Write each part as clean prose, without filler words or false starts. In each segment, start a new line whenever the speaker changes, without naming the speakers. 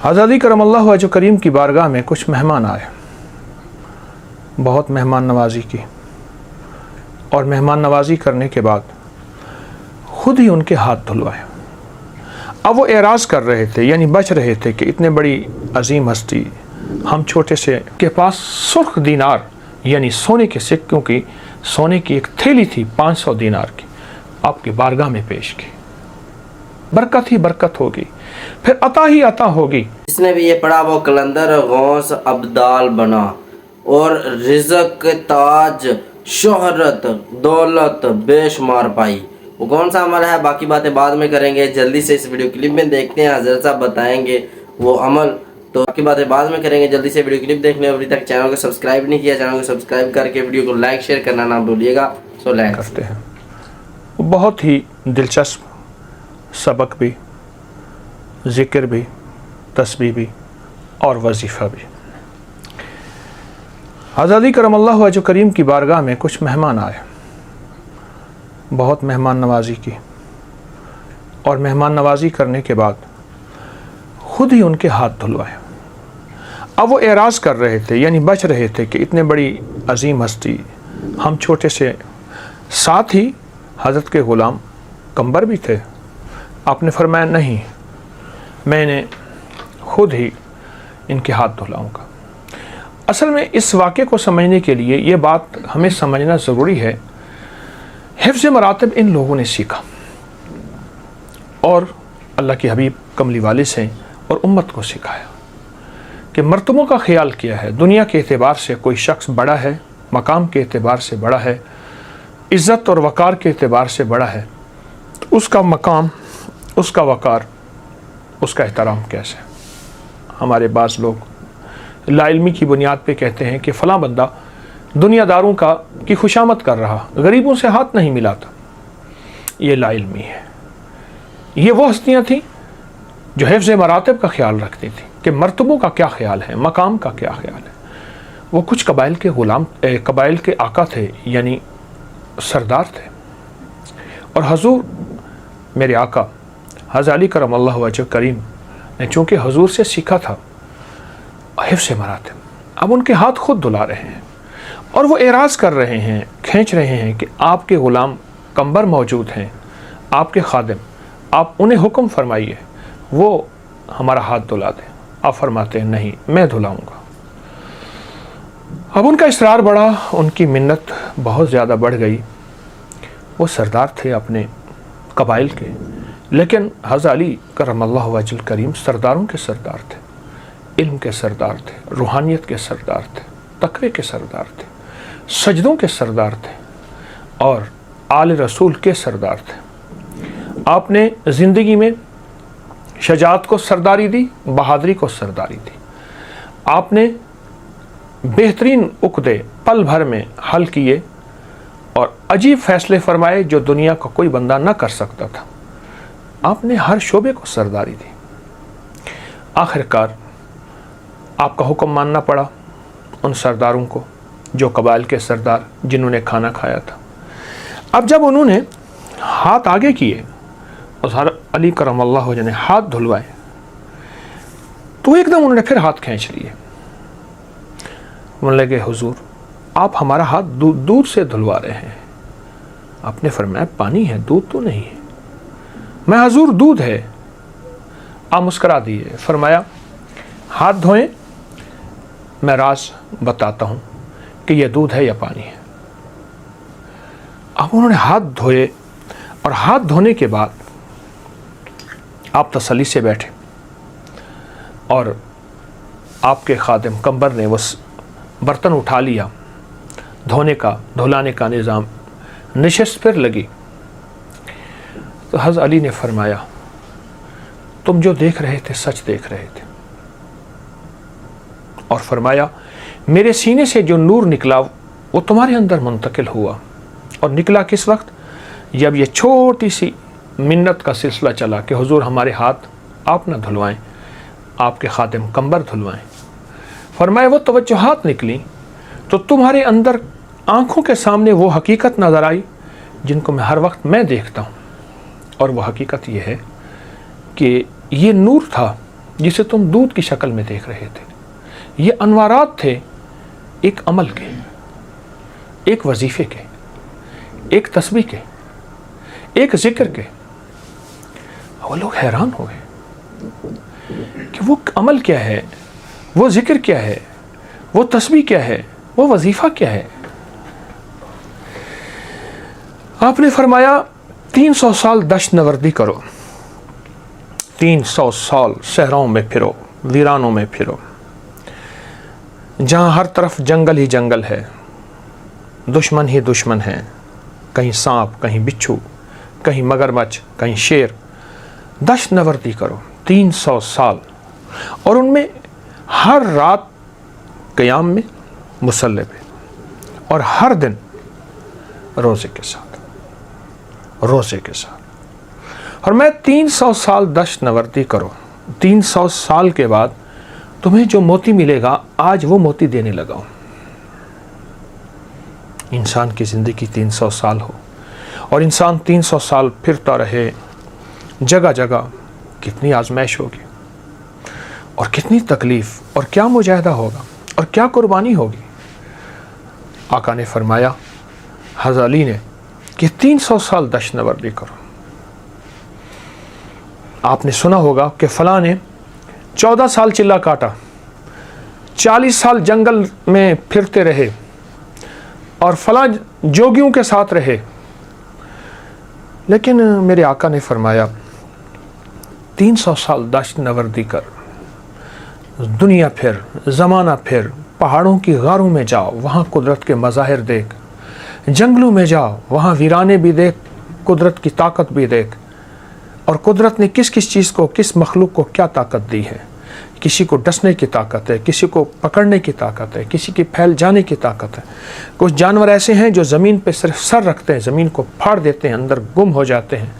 आज़ादी करम अल्लाह वजह करीम की बारगाह में कुछ मेहमान आए, बहुत मेहमान नवाजी की, और मेहमान नवाजी करने के बाद ख़ुद ही उनके हाथ धुलवाए। अब वो एराज़ कर रहे थे, यानी बच रहे थे कि इतने बड़ी अजीम हस्ती हम छोटे से के पास सुर्ख दीनार यानी सोने के सिक्कों की सोने की एक थैली थी 500 दीनार की, आपकी बारगाह में पेश की। बरकत ही बरकत होगी, फिर अता ही अता होगी।
जिसने भी ये पढ़ा वो कलंदर गौस अब्दाल बना, और रिज़्क़ ताज शोहरत दौलत बेशुमार पाई। वो कौन सा अमल है, बाकी बातें बाद में करेंगे। जल्दी से इस वीडियो क्लिप में देखते हैं, हज़रत साहब बताएंगे वो अमल। तो बाकी बातें बाद में करेंगे। जल्दी से वीडियो क्लिप देखने। अभी तक चैनल को सब्सक्राइब नहीं किया, चैनल को सब्सक्राइब करके वीडियो को लाइक शेयर करना ना भूलिएगा। सो लाइक
करते हैं। बहुत ही दिलचस्प सबक भी, ज़िक्र भी, तस्बीह भी और वजीफ़ा भी। आज़ादी करम अल्लाह वजह करीम की बारगाह में कुछ मेहमान आए, बहुत मेहमान नवाजी की, और मेहमान नवाजी करने के बाद ख़ुद ही उनके हाथ धुलवाए। अब वो एराज़ कर रहे थे, यानी बच रहे थे कि इतने बड़ी अजीम हस्ती हम छोटे से, साथ ही हज़रत के ग़ुलाम कंबर भी थे। आपने फरमाया नहीं, मैंने ख़ुद ही इनके हाथ धुलाऊँगा। असल में इस वाक़े को समझने के लिए ये बात हमें समझना ज़रूरी है। हिफ्ज़ मरातिब इन लोगों ने सीखा और अल्लाह के हबीब कमली वाले से और उम्मत को सिखाया कि मर्तबों का ख्याल किया है। दुनिया के एतबार से कोई शख्स बड़ा है, मकाम के एतबार से बड़ा है, इज़्ज़त और वक़ार के एतबार से बड़ा है, तो उसका मकाम, उसका वक़ार, उसका एहतराम कैसे। हमारे बाज़ लोग लाइल्मी की बुनियाद पे कहते हैं कि फ़लाँ बंदा दुनियादारों की खुशामद कर रहा, गरीबों से हाथ नहीं मिलाता। ये लाइल्मी है। ये वो हस्तियाँ थीं जो हिफ्ज़ मरातिब का ख्याल रखती थी कि मर्तबों का क्या ख्याल है, मकाम का क्या ख्याल है। वो कुछ कबाइल के ग़ुलाम, कबाइल के आका थे, यानी सरदार थे। और हजूर मेरे आका हज़रत अली करम अल्लाह वजह करीम ने चूँकि हजूर से सीखा था हिफ्ज़ मरातिब, अब उनके हाथ खुद धुला रहे हैं और वो एराज़ कर रहे हैं, खींच रहे हैं कि आपके ग़ुलाम कंबर मौजूद हैं, आपके खादिम, आप उन्हें हुक्म फरमाइए वो हमारा हाथ धुला दें। आप फरमाते हैं नहीं, मैं धुलाऊँगा। अब उनका इसरार बढ़ा, उनकी मिन्नत बहुत ज़्यादा बढ़ गई। वो सरदार थे अपने कबाइल के, लेकिन हज़रत अली करमल्लाह वजह करीम सरदारों के सरदार थे, इल्म के सरदार थे, रूहानियत के सरदार थे, तकवे के सरदार थे, सजदों के सरदार थे और आले रसूल के सरदार थे। आपने ज़िंदगी में शजाअत को सरदारी दी, बहादुरी को सरदारी दी। आपने बेहतरीन उक़दे पल भर में हल किए और अजीब फ़ैसले फरमाए जो दुनिया का कोई बंदा न कर सकता था। आपने हर शोबे को सरदारी दी। आखिरकार आपका हुक्म मानना पड़ा उन सरदारों को जो कबाइल के सरदार जिन्होंने खाना खाया था। अब जब उन्होंने हाथ आगे किए और हज़रत अली करम अल्लाह वजह ने हाथ धुलवाए, तो एकदम उन्होंने फिर हाथ खींच लिए। बोलने लगे हुजूर आप हमारा हाथ दूध से धुलवा रहे हैं। आपने फरमाया पानी है, दूध तो नहीं है। मैं हुजूर दूध है। आप मुस्करा दिए, फरमाया हाथ धोएं, मैं राज बताता हूँ कि यह दूध है या पानी है। अब उन्होंने हाथ धोए और हाथ धोने के बाद आप तसल्ली से बैठे और आपके खादिम कंबर ने वो बर्तन उठा लिया। धोने का, धुलाने का निज़ाम, नशिस्त फिर लगी। तो हज़रत अली ने फरमाया तुम जो देख रहे थे सच देख रहे थे। और फरमाया मेरे सीने से जो नूर निकला वो तुम्हारे अंदर मुंतकिल हुआ। और निकला किस वक्त, जब ये छोटी सी मिन्नत का सिलसिला चला कि हुजूर हमारे हाथ आप ना धुलवाएं, आपके खादिम कंबर धुलवाएं। फरमाया वो तवज्जुहात निकली तो तुम्हारे अंदर आँखों के सामने वो हकीकत नज़र आई जिनको मैं हर वक्त मैं देखता हूँ। और वो हकीकत ये है कि ये नूर था जिसे तुम दूध की शक्ल में देख रहे थे, ये अनवारात थे एक अमल के, एक वजीफे के, एक तस्बीह के, एक जिक्र के। वो लोग हैरान हो गए कि वो अमल क्या है, वो जिक्र क्या है, वो तस्बीह क्या है, वो वजीफा क्या है। आपने फरमाया 300 साल दश्त नवर्दी करो, 300 साल शहरों में फिरो, वीरानों में फिरो, जहाँ हर तरफ जंगल ही जंगल है, दुश्मन ही दुश्मन है, कहीं सांप, कहीं बिच्छू, कहीं मगरमच्छ, कहीं शेर। दश्त नवर्दी करो 300 साल, और उनमें हर रात क़याम में मुसल्ले पे, और हर दिन रोज़े के साथ, रोज़े के साथ। और मैं 300 साल दश्त नवर्दी करो, 300 साल के बाद तुम्हें जो मोती मिलेगा आज वो मोती देने लगा हूँ। इंसान की ज़िंदगी 300 साल हो और इंसान 300 साल फिरता रहे जगह जगह, कितनी आजमाइश होगी और कितनी तकलीफ़ और क्या मुजाहिदा होगा और क्या कुर्बानी होगी। आका ने फरमाया, हज़रत अली ने, कि 300 साल दश्त नवर्दी करो। आपने सुना होगा कि फ़लाँ ने 14 साल चिल्ला काटा, 40 साल जंगल में फिरते रहे और फ़लाँ जोगियों के साथ रहे। लेकिन मेरे आका ने फरमाया 300 साल दश्त नवर्दी कर, दुनिया फिर, ज़माना फिर, पहाड़ों की गारों में जाओ, वहाँ कुदरत के मज़ाहिर देख, जंगलों में जाओ, वहाँ वीराने भी देख, कुदरत की ताकत भी देख, और कुदरत ने किस किस चीज़ को, किस मखलूक को क्या ताकत दी है। किसी को डसने की ताकत है, किसी को पकड़ने की ताकत है, किसी की फैल जाने की ताकत है। कुछ जानवर ऐसे हैं जो ज़मीन पे सिर्फ सर रखते हैं, ज़मीन को फाड़ देते हैं, अंदर गुम हो जाते हैं।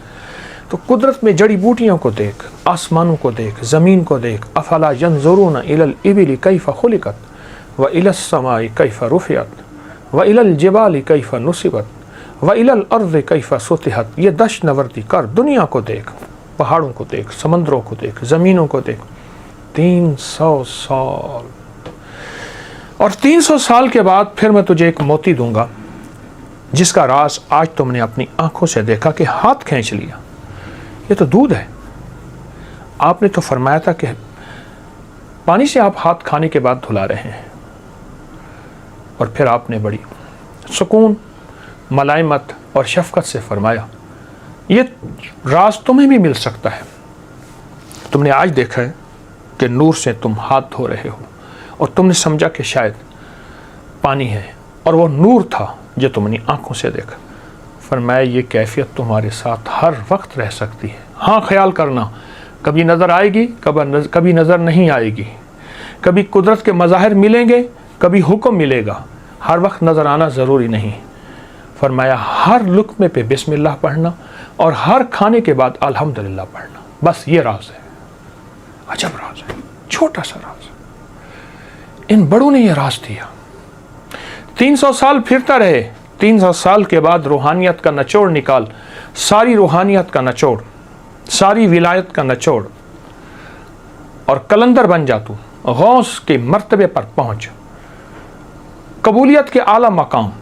तो कुदरत में जड़ी बूटियों को देख, आसमानों को देख, ज़मीन को देख। अफला यंजुरूना इलल इबिली कैफ़ खुलिकत व इलस समाई कैफ़ रुफ़ियत व इलल जिबाली कैफ़ नुसिबत व इलल अर्ज़ कैफ़ सुतिहत। ये दश्त नवर्दी कर, दुनिया को देख, पहाड़ों को देख, समंदरों को देख, ज़मीनों को देख। 300 साल, और 300 साल के बाद फिर मैं तुझे एक मोती दूंगा जिसका राज आज तुमने अपनी आंखों से देखा कि हाथ खींच लिया। ये तो दूध है। आपने तो फरमाया था कि पानी से आप हाथ खाने के बाद धुला रहे हैं, और फिर आपने बड़ी सुकून, मलाइमत और शफकत से फरमाया ये राज तुम्हें भी मिल सकता है। तुमने आज देखा है कि नूर से तुम हाथ धो रहे हो और तुमने समझा कि शायद पानी है, और वो नूर था जो तुमने आंखों से देखा। फरमाया ये कैफियत तुम्हारे साथ हर वक्त रह सकती है। हाँ, ख्याल करना, कभी नज़र आएगी, कभी नज़र नहीं आएगी, कभी कुदरत के मज़ाहिर मिलेंगे, कभी हुक्म मिलेगा, हर वक्त नज़र आना ज़रूरी नहीं। फरमाया हर लुक़मे पे बिस्मिल्लाह पढ़ना और हर खाने के बाद अल्हम्दुलिल्लाह पढ़ना, बस ये राज है। अजब राज है, छोटा सा राज। इन बड़ों ने यह राज दिया। 300 साल फिरता रहे, 300 साल के बाद रूहानियत का निचोड़ निकाल, सारी रूहानियत का निचोड़, सारी विलायत का निचोड़, और कलंदर बन जा तू, गौस के मर्तबे पर पहुंच, कबूलियत के आला मकाम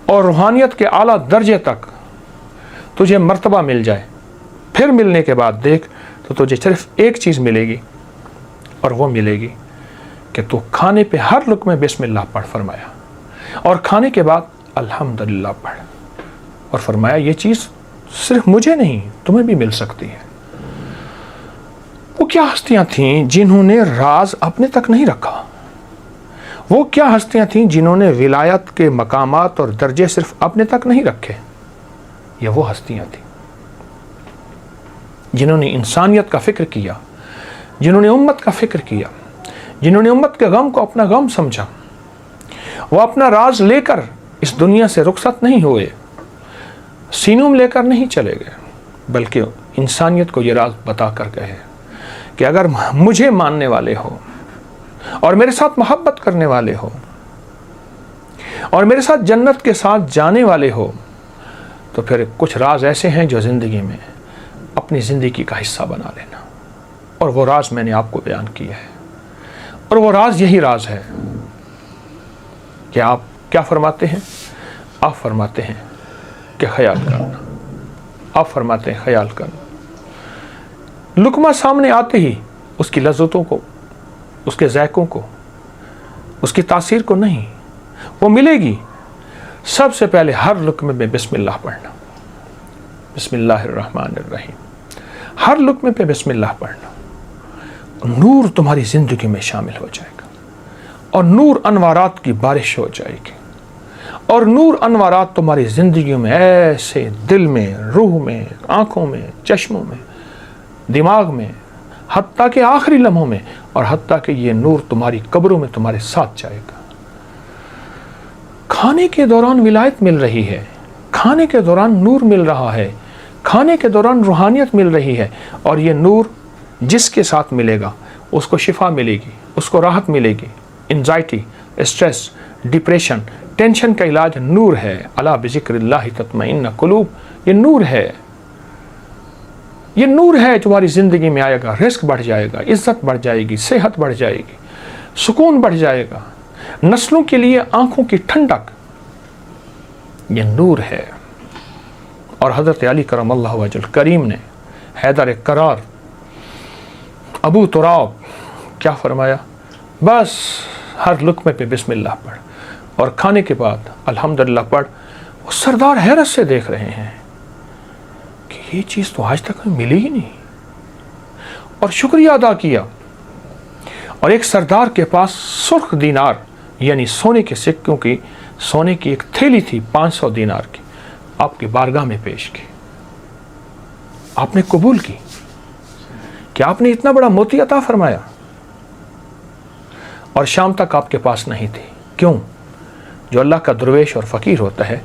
और रूहानियत के आला दर्जे तक तुझे मर्तबा मिल जाए। फिर मिलने के बाद देख तो तुझे सिर्फ एक चीज़ मिलेगी, और वो मिलेगी कि तू खाने पे हर लुक़मे बिस्मिल्लाह पढ़ फरमाया, और खाने के बाद अल्हम्दुलिल्लाह पढ़। और फरमाया ये चीज़ सिर्फ मुझे नहीं तुम्हें भी मिल सकती है। वो क्या हस्तियां थीं जिन्होंने राज अपने तक नहीं रखा? वो क्या हस्तियां थीं जिन्होंने विलायत के मकामात और दर्जे सिर्फ अपने तक नहीं रखे? ये वो हस्तियां थीं जिन्होंने इंसानियत का फ़िक्र किया, जिन्होंने उम्मत का फ़िक्र किया, जिन्होंने उम्मत के गम को अपना गम समझा। वो अपना राज लेकर इस दुनिया से रुखसत नहीं हुए, सीनों में लेकर नहीं चले गए, बल्कि इंसानियत को ये राज बता कर गए कि अगर मुझे मानने वाले हो और मेरे साथ मोहब्बत करने वाले हो और मेरे साथ जन्नत के साथ जाने वाले हो, तो फिर कुछ राज ऐसे हैं जो ज़िंदगी में अपनी ज़िंदगी का हिस्सा बना लेना। और वो राज मैंने आपको बयान किया है। और वो राज यही राज है कि आप क्या फरमाते हैं? आप फरमाते हैं कि ख्याल करना। आप फरमाते हैं ख्याल करना। लुकमा सामने आते ही उसकी लज़्ज़तों को, उसके ज़ायकों को, उसकी तासीर को नहीं, वो मिलेगी। सबसे पहले हर लुकमे में बिस्मिल्लाह पढ़ना, बिस्मिल्लाहिर्रहमानिर्रहीम। हर लुकमे पे बिस्मिल्लाह पढ़ना। नूर तुम्हारी ज़िंदगी में शामिल हो जाएगा और नूर अनवारात की बारिश हो जाएगी। और नूर अनवारात तुम्हारी ज़िंदगी में ऐसे दिल में, रूह में, आँखों में, चश्मों में, दिमाग में, हत्ता के आखिरी लम्हों में, और हत्ता कि ये नूर तुम्हारी कब्रों में तुम्हारे साथ जाएगा। खाने के दौरान विलायत मिल रही है, खाने के दौरान नूर मिल रहा है, खाने के दौरान रूहानियत मिल रही है। और ये नूर जिसके साथ मिलेगा उसको शिफा मिलेगी, उसको राहत मिलेगी। एंजाइटी, स्ट्रेस, डिप्रेशन, टेंशन का इलाज नूर है। अला बिज़िक्रिल्लाहि तत्मइन्नुल कुलूब। ये नूर है, ये नूर है जो हमारी ज़िंदगी में आएगा। रिस्क बढ़ जाएगा, इज़्ज़त बढ़ जाएगी, सेहत बढ़ जाएगी, सुकून बढ़ जाएगा, नस्लों के लिए आंखों की ठंडक, ये नूर है। और हज़रत अली करमल्लाहु वजहुल करीम ने हैदर करार अबू तुराब क्या फरमाया? बस हर लुकमे पे बिस्मिल्लाह पढ़ और खाने के बाद अल्हम्दुलिल्लाह पढ़। वो सरदार हैरत से देख रहे हैं कि ये चीज़ तो आज तक हमें मिली ही नहीं, और शुक्रिया अदा किया। और एक सरदार के पास सुर्ख दीनार यानी सोने के सिक्कों की, सोने की एक थैली थी 500 दीनार की, आपकी बारगाह में पेश की। आपने कबूल की कि आपने इतना बड़ा मोती अता फरमाया, और शाम तक आपके पास नहीं थी। क्यों? जो अल्लाह का दरवेश और फ़कीर होता है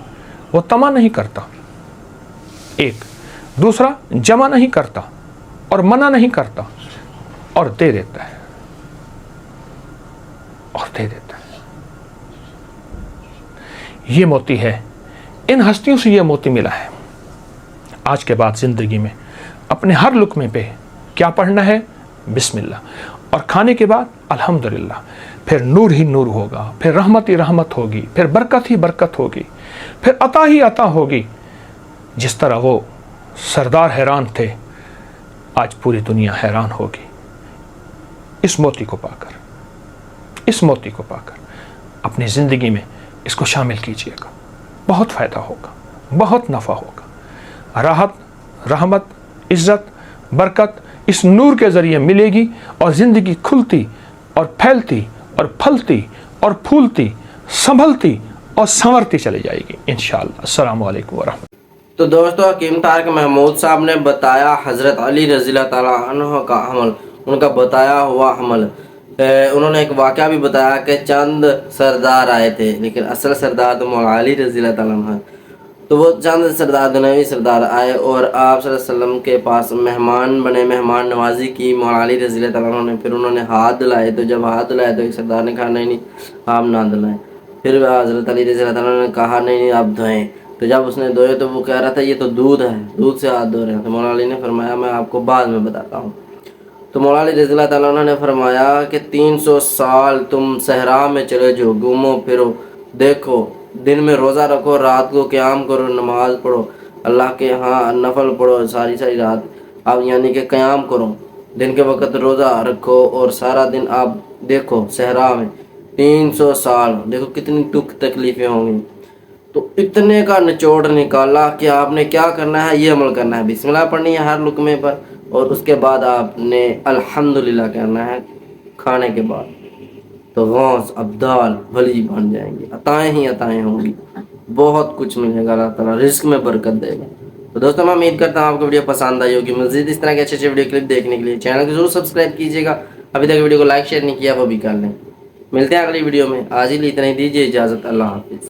वो तमा नहीं करता, एक दूसरा जमा नहीं करता और मना नहीं करता, और दे देता है, और दे देता है। ये मोती है, इन हस्तियों से ये मोती मिला है। आज के बाद ज़िंदगी में अपने हर लुकमे पे क्या पढ़ना है? बिस्मिल्लाह। और खाने के बाद अल्हम्दुलिल्लाह। फिर नूर ही नूर होगा, फिर रहमत ही रहमत होगी, फिर बरकत ही बरकत होगी, फिर अता ही अता होगी। जिस तरह वो सरदार हैरान थे, आज पूरी दुनिया हैरान होगी इस मोती को पाकर। इस मोती को पाकर अपनी ज़िंदगी में इसको शामिल कीजिएगा, बहुत फ़ायदा होगा, बहुत नफ़ा होगा। राहत, रहमत, इज़्ज़त, बरकत इस नूर के ज़रिए मिलेगी, और ज़िंदगी खुलती और फैलती और फलती और फूलती, संभलती और संवरती चली जाएगी इंशाअल्लाह। अस्सलामु अलैकुम वरहमतुल्लाह।
तो दोस्तों, हकीम तारिक महमूद साहब ने बताया हज़रत अली रज़ियल्लाहु ताला अन्हु का अमल, उनका बताया हुआ अमल। उन्होंने एक वाक़या भी बताया कि चंद सरदार आए थे, लेकिन असल सरदार तो मौला अली रज़ियल्लाहु ताला अन्हु है। तो वो चंद सरदार, दुनियावी सरदार आए और आप सल्लल्लाहु अलैहि वसल्लम के पास मेहमान बने, मेहमान नवाजी की मौला अली रज़ियल्लाहु ताला अन्हु ने। फिर उन्होंने हाथ धुलाए, तो जब हाथ धुलाए तो एक सरदार ने कहा नहीं आप ना धुलाएं। फिर हज़रत अली रज़ियल्लाहु ताला अन्हु ने कहा नहीं आप धोएं। तो जब उसने धोए तो वो कह रहा था ये तो दूध है, दूध से हाथ धो रहे हैं। तो मौला अली ने फरमाया मैं आपको बाद में बताता हूँ। तो मौला अली रज़ियल्लाहु ताला अन्हु ने फरमाया कि 300 साल तुम सहरा में चले जाओ, घूमो फिरो, देखो, दिन में रोज़ा रखो, रात को क़याम करो, नमाज पढ़ो, अल्लाह के यहाँ नफल पढ़ो सारी सारी रात आप, यानी कि क़याम करो, दिन के वक्त रोज़ा रखो, और सारा दिन आप देखो सहरा में 300 साल, देखो कितनी दुख तकलीफ़ें होंगी। तो इतने का निचोड़ निकाला कि आपने क्या करना है, ये अमल करना है, बिस्मिल्लाह पढ़नी है हर लुकमे पर, और उसके बाद आपने अल्हम्दुलिल्लाह कहना है खाने के बाद। तो गौस अब्दाल वली बन जाएंगे, अताएँ ही अताएँ होंगी, बहुत कुछ मिलेगा, अल्लाह ताला रिस्क में बरकत देगा। तो दोस्तों, मैं उम्मीद करता हूँ आपको वीडियो पसंद आई होगी। मज़ीद इस तरह के अच्छे अच्छे वीडियो क्लिप देखने के लिए चैनल को जरूर सब्सक्राइब कीजिएगा। अभी तक वीडियो को लाइक शेयर नहीं किया वो भी कर लें। मिलते हैं अगली वीडियो में, आज ही इतना ही, दीजिए इजाज़त, अल्लाह हाफिज़।